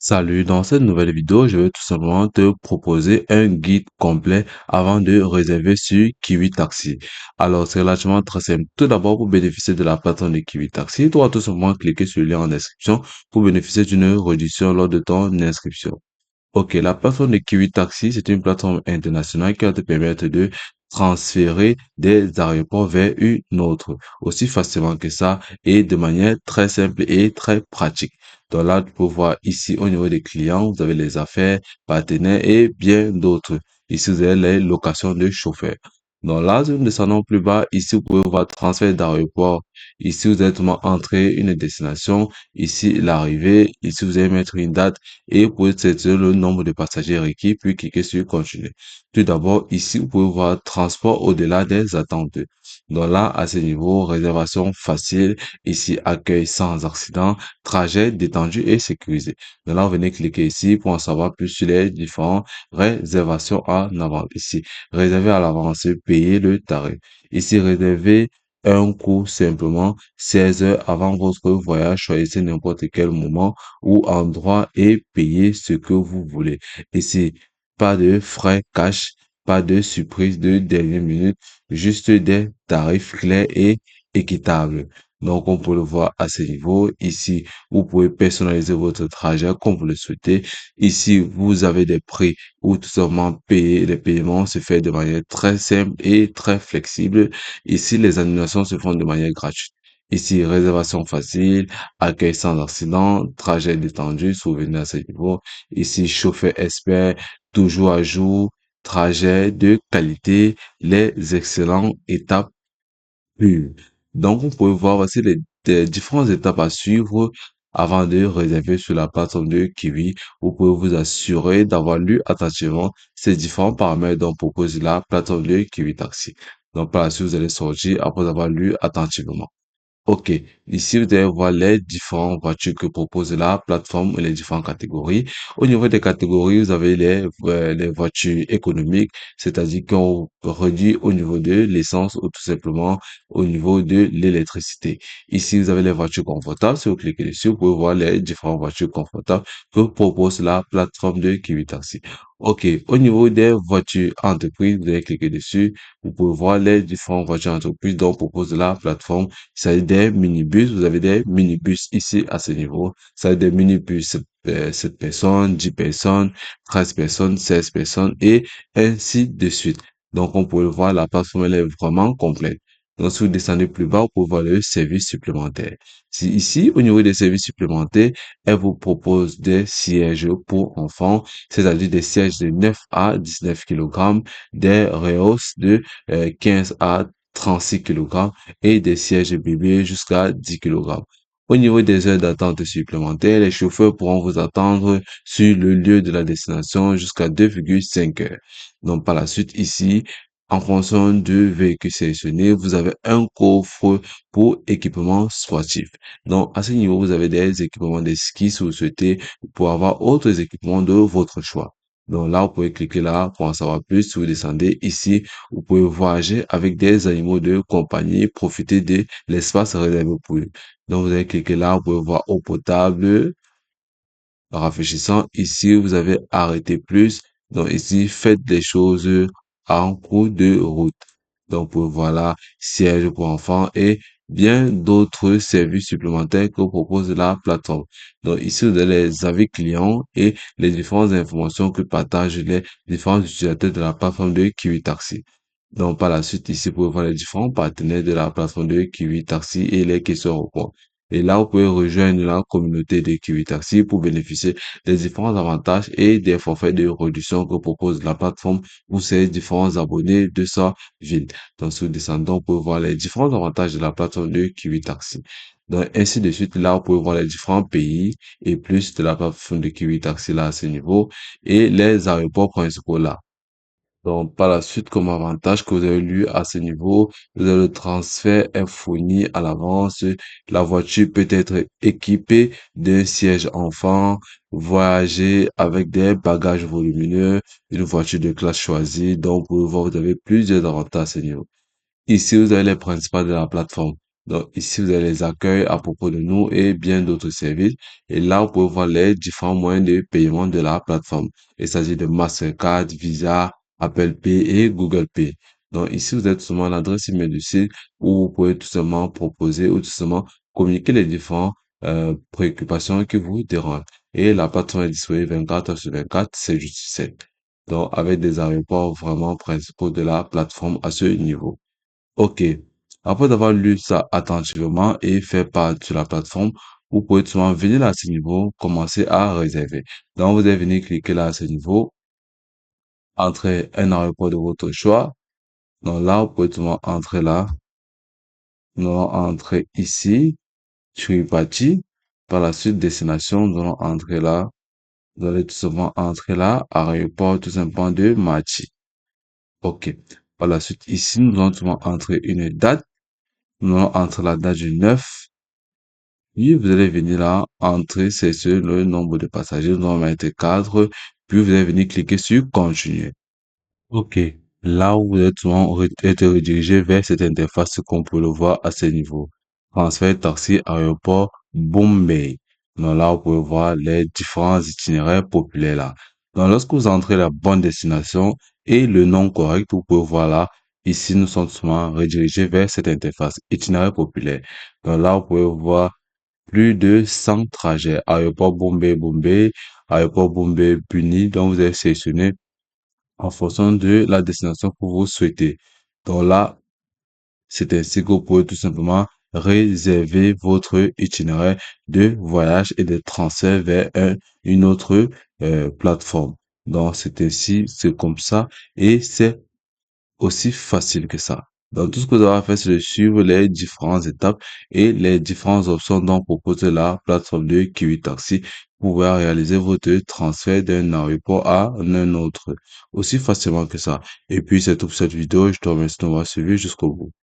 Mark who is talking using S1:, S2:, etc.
S1: Salut, dans cette nouvelle vidéo, je vais tout simplement te proposer un guide complet avant de réserver sur Kiwi Taxi. Alors, c'est relativement très simple. Tout d'abord, pour bénéficier de la plateforme de Kiwi Taxi, tu vas tout simplement cliquer sur le lien en description pour bénéficier d'une réduction lors de ton inscription. Ok, la plateforme de Kiwi Taxi, c'est une plateforme internationale qui va te permettre de transférer des aéroports vers une autre, aussi facilement que ça et de manière très simple et très pratique. Donc là, tu peux voir ici au niveau des clients, vous avez les affaires, partenaires et bien d'autres. Ici, vous avez les locations de chauffeurs. Donc là, si nous descendons plus bas, ici, vous pouvez voir transfert d'aéroport. Ici, vous allez entrer une destination. Ici, l'arrivée. Ici, vous allez mettre une date et vous pouvez sélectionner le nombre de passagers requis, puis cliquer sur continuer. Tout d'abord, ici, vous pouvez voir transport au-delà des attentes. Donc là, à ce niveau, réservation facile, ici, accueil sans accident, trajet détendu et sécurisé. Donc là, vous venez cliquer ici pour en savoir plus sur les différentes réservations en avance. Ici, réserver à l'avance, payer le tarif. Ici, réserver un coût simplement 16 heures avant votre voyage. Choisissez n'importe quel moment ou endroit et payez ce que vous voulez. Ici, pas de frais cash, pas de surprise de dernière minute, juste des tarifs clairs et équitables. Donc, on peut le voir à ce niveau. Ici, vous pouvez personnaliser votre trajet comme vous le souhaitez. Ici, vous avez des prix ou tout simplement payer. Les paiements se fait de manière très simple et très flexible. Ici, les annulations se font de manière gratuite. Ici, réservation facile, accueil sans accident, trajet détendu, souvenir à ce niveau. Ici, chauffeur expert, toujours à jour, trajet de qualité, les excellentes étapes pures. Donc, vous pouvez voir aussi les différentes étapes à suivre avant de réserver sur la plateforme de Kiwi. Vous pouvez vous assurer d'avoir lu attentivement ces différents paramètres dont propose la plateforme de Kiwi Taxi. Donc, par la suite, vous allez sortir après avoir lu attentivement. Ok, ici vous allez voir les différentes voitures que propose la plateforme et les différentes catégories. Au niveau des catégories, vous avez les voitures économiques, c'est-à-dire qu'on réduit au niveau de l'essence ou tout simplement au niveau de l'électricité. Ici, vous avez les voitures confortables. Si vous cliquez dessus, vous pouvez voir les différentes voitures confortables que propose la plateforme de Kiwi Taxi. Ok, au niveau des voitures entreprises, vous allez cliquer dessus. Vous pouvez voir les différentes voitures entreprises dont propose la plateforme. C'est des minibus. Vous avez des minibus ici à ce niveau. C'est des minibus 7 personnes, 10 personnes, 13 personnes, 16 personnes et ainsi de suite. Donc, on peut le voir, la plateforme elle est vraiment complète. Donc, si vous descendez plus bas, vous pouvez voir le service supplémentaire. Si ici, au niveau des services supplémentaires, elle vous propose des sièges pour enfants, c'est-à-dire des sièges de 9 à 19 kg, des rehausses de 15 à 36 kg et des sièges bébés jusqu'à 10 kg. Au niveau des heures d'attente supplémentaires, les chauffeurs pourront vous attendre sur le lieu de la destination jusqu'à 2,5 heures. Donc, par la suite, ici, en fonction du véhicule sélectionné, vous avez un coffre pour équipement sportif. Donc, à ce niveau, vous avez des équipements de ski si vous souhaitez, pour avoir autres équipements de votre choix. Donc là, vous pouvez cliquer là pour en savoir plus. Si vous descendez ici, vous pouvez voyager avec des animaux de compagnie, profiter de l'espace réservé pour eux. Donc, vous allez cliquer là, vous pouvez voir eau potable. Rafraîchissant, ici, vous avez arrêté plus. Donc, ici, faites des choses en cours de route. Donc, voilà, siège pour enfants et bien d'autres services supplémentaires que propose la plateforme. Donc, ici, vous avez les avis clients et les différentes informations que partagent les différents utilisateurs de la plateforme de Kiwi Taxi. Donc, par la suite, ici, vous pouvez voir les différents partenaires de la plateforme de Kiwi Taxi et les questions-réponses. Et là, vous pouvez rejoindre la communauté de Kiwi Taxi pour bénéficier des différents avantages et des forfaits de réduction que propose la plateforme pour ses différents abonnés de sa ville. Donc, sous descendant, vous pouvez voir les différents avantages de la plateforme de Kiwi Taxi. Donc, ainsi de suite, là, vous pouvez voir les différents pays et plus de la plateforme de Kiwi Taxi là à ce niveau et les aéroports principaux là. Donc, par la suite, comme avantage que vous avez lu à ce niveau, vous avez le transfert est fourni à l'avance. La voiture peut être équipée d'un siège enfant, voyager avec des bagages volumineux, une voiture de classe choisie. Donc, vous pouvez voir, vous avez plusieurs avantages à ce niveau. Ici, vous avez les principales de la plateforme. Donc ici, vous avez les accueils à propos de nous et bien d'autres services. Et là, vous pouvez voir les différents moyens de paiement de la plateforme. Il s'agit de Mastercard, Visa, Apple Pay et Google Pay. Donc ici, vous êtes seulement l'adresse email du site où vous pouvez tout simplement proposer ou tout simplement communiquer les différentes préoccupations qui vous dérangent. Et la plateforme est disponible 24 heures sur 24, 7 jours sur 7. Donc avec des aéroports vraiment principaux de la plateforme à ce niveau. Ok. Après avoir lu ça attentivement et fait part sur la plateforme, vous pouvez tout simplement venir là à ce niveau, commencer à réserver. Donc, vous allez venir cliquer là à ce niveau, entrer un aéroport de votre choix. Donc là, vous pouvez tout simplement entrer là. Nous allons entrer ici, Chiripati. Par la suite, destination, nous allons entrer là. Vous allez tout simplement entrer là, aéroport tout simplement de Machi. Ok. Par la suite, ici, nous allons tout simplement entrer une date. Nous allons entrer la date du 9. Puis vous allez venir là, entrer, c'est sur le nombre de passagers, nous allons mettre 4, puis vous allez venir cliquer sur continuer. Ok. Là où vous êtes souvent été redirigé vers cette interface qu'on peut le voir à ce niveau. Transfert taxi aéroport Bombay. Donc là, vous pouvez voir les différents itinéraires populaires là. Donc lorsque vous entrez la bonne destination et le nom correct, vous pouvez voir là, ici nous sommes souvent redirigés vers cette interface itinéraire populaire. Donc là, vous pouvez voir plus de 100 trajets. Aéroport Bombay, aéroport Bombay Puni, donc vous allez sélectionner en fonction de la destination que vous souhaitez. Donc là, c'est ainsi que vous pouvez tout simplement réserver votre itinéraire de voyage et de transfert vers une autre plateforme. Donc c'est ainsi, c'est comme ça et c'est aussi facile que ça. Donc, tout ce que vous avez à faire, c'est de suivre les différentes étapes et les différentes options dont propose la plateforme de Kiwi Taxi pour pouvoir réaliser votre transfert d'un aéroport à un autre. Aussi facilement que ça. Et puis, c'est tout pour cette vidéo. Je te remercie de m'avoir suivi jusqu'au bout.